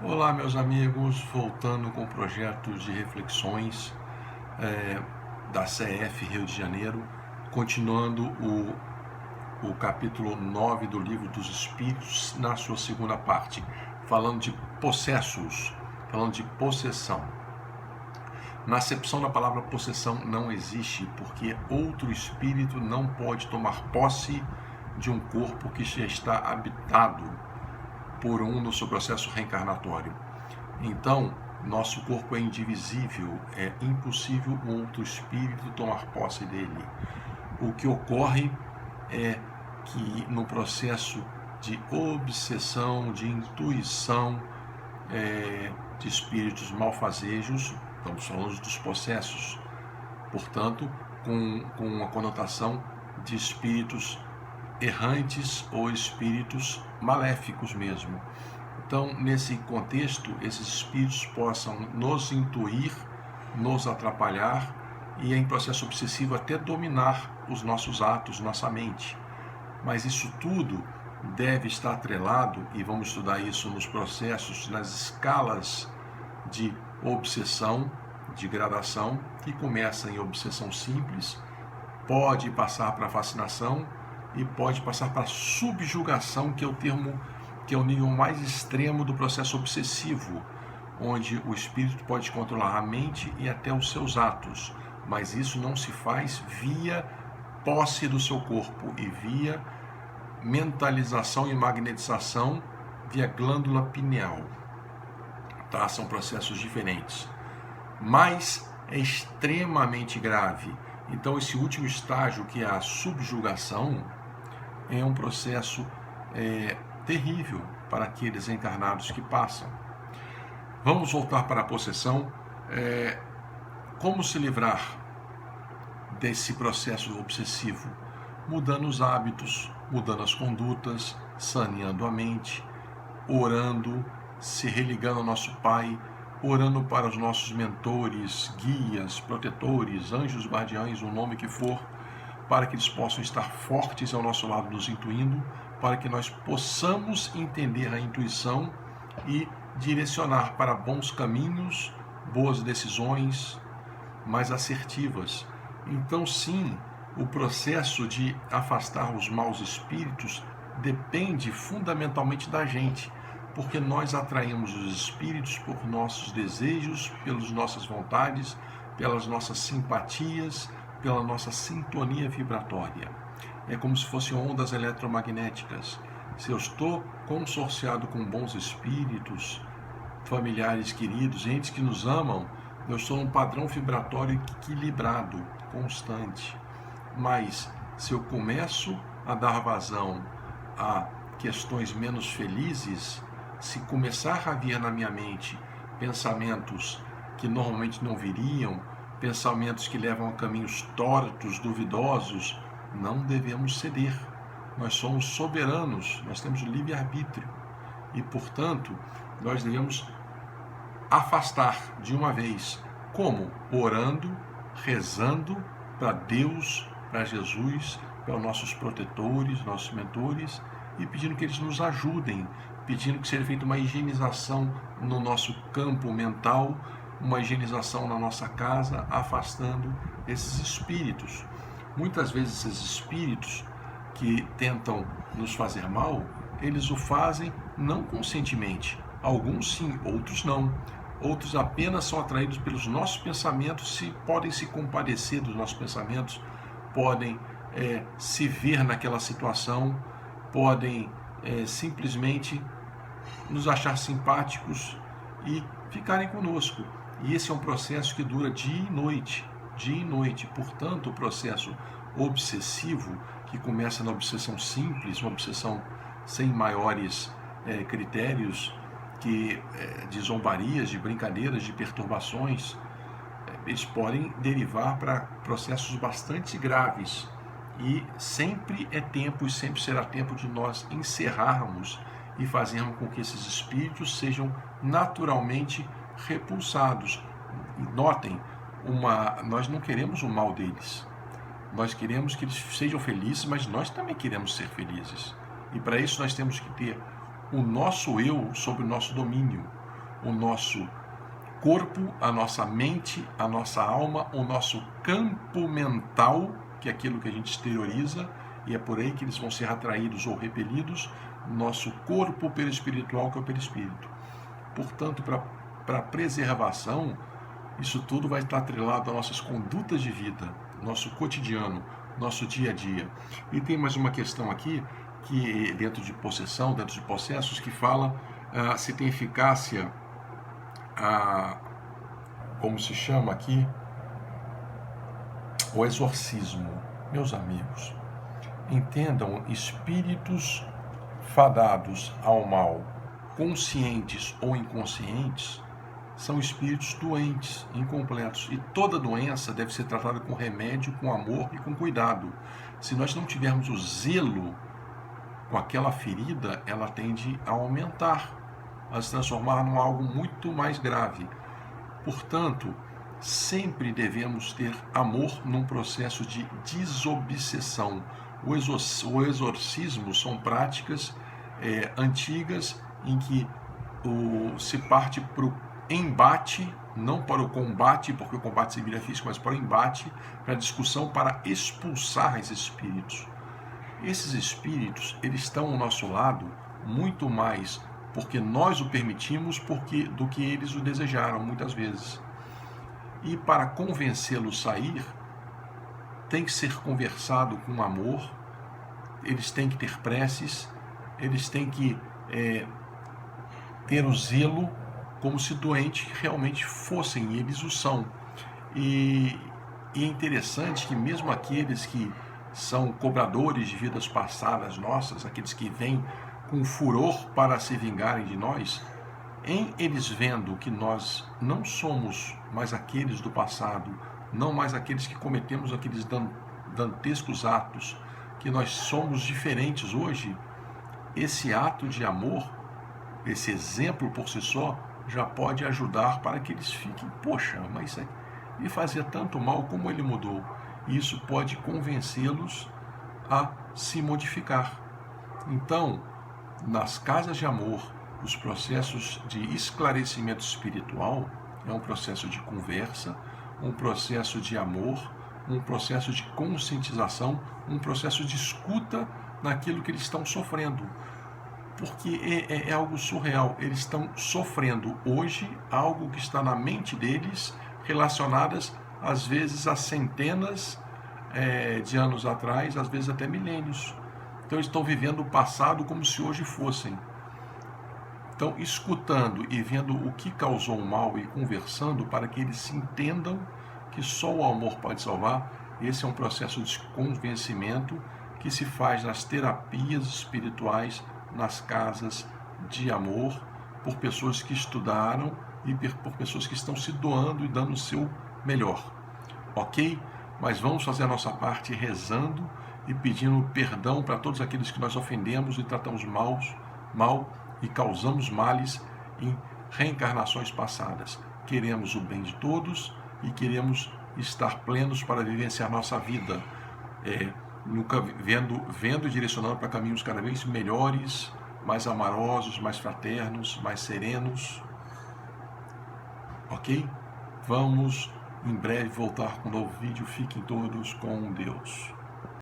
Olá, meus amigos, voltando com o projeto de reflexões da CF Rio de Janeiro, continuando o capítulo 9 do Livro dos Espíritos, na sua segunda parte, falando de possessos, falando de possessão. Na acepção da palavra possessão não existe, porque outro espírito não pode tomar posse de um corpo que já está habitado por um no seu processo reencarnatório. Então, nosso corpo é indivisível, é impossível um outro espírito tomar posse dele. O que ocorre é que no processo de obsessão, de intuição de espíritos malfazejos, estamos falando dos possessos, portanto, com a conotação de espíritos errantes ou espíritos maléficos mesmo. Então, nesse contexto, esses espíritos possam nos intuir, nos atrapalhar e, em processo obsessivo, até dominar os nossos atos, nossa mente. Mas isso tudo deve estar atrelado, e vamos estudar isso nos processos, nas escalas de obsessão, de gradação, que começa em obsessão simples, pode passar para fascinação e pode passar para subjugação, que é o nível mais extremo do processo obsessivo, onde o espírito pode controlar a mente e até os seus atos, mas isso não se faz via posse do seu corpo e via mentalização e magnetização via glândula pineal. Tá? São processos diferentes, mas é extremamente grave. Então, esse último estágio, que é a subjugação, é um processo terrível para aqueles encarnados que passam. Vamos voltar para a possessão. Como se livrar desse processo obsessivo? Mudando os hábitos, mudando as condutas, saneando a mente, orando, se religando ao nosso Pai, orando para os nossos mentores, guias, protetores, anjos guardiães, o nome que for, para que eles possam estar fortes ao nosso lado, nos intuindo, para que nós possamos entender a intuição e direcionar para bons caminhos, boas decisões, mais assertivas. Então, sim, o processo de afastar os maus espíritos depende fundamentalmente da gente, porque nós atraímos os espíritos por nossos desejos, pelas nossas vontades, pelas nossas simpatias, pela nossa sintonia vibratória. É como se fossem ondas eletromagnéticas. Se eu estou consorciado com bons espíritos, familiares queridos, gente que nos amam, eu estou num padrão vibratório equilibrado, constante. Mas se eu começo a dar vazão a questões menos felizes, se começar a vir na minha mente pensamentos que normalmente não viriam, pensamentos que levam a caminhos tortos, duvidosos, não devemos ceder. Nós somos soberanos, nós temos livre-arbítrio e, portanto, nós devemos afastar de uma vez. Como? Orando, rezando para Deus, para Jesus, para os nossos protetores, nossos mentores, e pedindo que eles nos ajudem, pedindo que seja feita uma higienização no nosso campo mental, uma higienização na nossa casa, afastando esses espíritos. Muitas vezes esses espíritos que tentam nos fazer mal, eles o fazem não conscientemente. Alguns sim, outros não. Outros apenas são atraídos pelos nossos pensamentos, podem se compadecer dos nossos pensamentos, podem se ver naquela situação, podem simplesmente nos achar simpáticos e ficarem conosco. E esse é um processo que dura dia e noite, dia e noite. Portanto, o processo obsessivo, que começa na obsessão simples, uma obsessão sem maiores critérios, de zombarias, de brincadeiras, de perturbações, eles podem derivar para processos bastante graves. E sempre é tempo, e sempre será tempo de nós encerrarmos e fazermos com que esses espíritos sejam naturalmente repulsados. Notem, nós não queremos o mal deles. Nós queremos que eles sejam felizes, mas nós também queremos ser felizes. E para isso nós temos que ter o nosso eu sob o nosso domínio. o nosso corpo, a nossa mente, a nossa alma, o nosso campo mental, que é aquilo que a gente exterioriza, e é por aí que eles vão ser atraídos ou repelidos, nosso corpo perispiritual, que é o perispírito. Portanto, para preservação, isso tudo vai estar atrelado às nossas condutas de vida, nosso cotidiano, nosso dia a dia. E tem mais uma questão aqui, que dentro de possessão, dentro de processos, que fala se tem eficácia, como se chama aqui, o exorcismo. Meus amigos, entendam, espíritos fadados ao mal, conscientes ou inconscientes, são espíritos doentes, incompletos. E toda doença deve ser tratada com remédio, com amor e com cuidado. Se nós não tivermos o zelo com aquela ferida, ela tende a aumentar, a se transformar em algo muito mais grave. Portanto, sempre devemos ter amor num processo de desobsessão. O exorcismo são práticas antigas em que se parte para o embate, não para o combate, porque o combate civil é físico, mas para o embate, para a discussão, para expulsar esses espíritos. Esses espíritos, eles estão ao nosso lado muito mais porque nós o permitimos do que eles o desejaram, muitas vezes. E para convencê-los a sair, tem que ser conversado com amor, eles têm que ter preces, eles têm que ter o zelo, como se doentes realmente fossem, e eles o são. E é interessante que mesmo aqueles que são cobradores de vidas passadas nossas, aqueles que vêm com furor para se vingarem de nós, em eles vendo que nós não somos mais aqueles do passado, não mais aqueles que cometemos aqueles dantescos atos, que nós somos diferentes hoje, esse ato de amor, esse exemplo por si só, já pode ajudar para que eles fiquem, poxa, mas ele fazia tanto mal, como ele mudou. E isso pode convencê-los a se modificar. Então, nas casas de amor, os processos de esclarecimento espiritual é um processo de conversa, um processo de amor, um processo de conscientização, um processo de escuta naquilo que eles estão sofrendo. Porque é algo surreal. Eles estão sofrendo hoje algo que está na mente deles, relacionadas às vezes a centenas de anos atrás, às vezes até milênios. Então eles estão vivendo o passado como se hoje fossem. Então, escutando e vendo o que causou o mal e conversando para que eles se entendam que só o amor pode salvar, esse é um processo de convencimento que se faz nas terapias espirituais, nas casas de amor, por pessoas que estudaram e por pessoas que estão se doando e dando o seu melhor. Ok? Mas vamos fazer a nossa parte rezando e pedindo perdão para todos aqueles que nós ofendemos e tratamos mal e causamos males em reencarnações passadas. Queremos o bem de todos e queremos estar plenos para vivenciar nossa vida, vendo e direcionando para caminhos cada vez melhores, mais amorosos, mais fraternos, mais serenos. Ok? Vamos em breve voltar com um novo vídeo. Fiquem todos com Deus.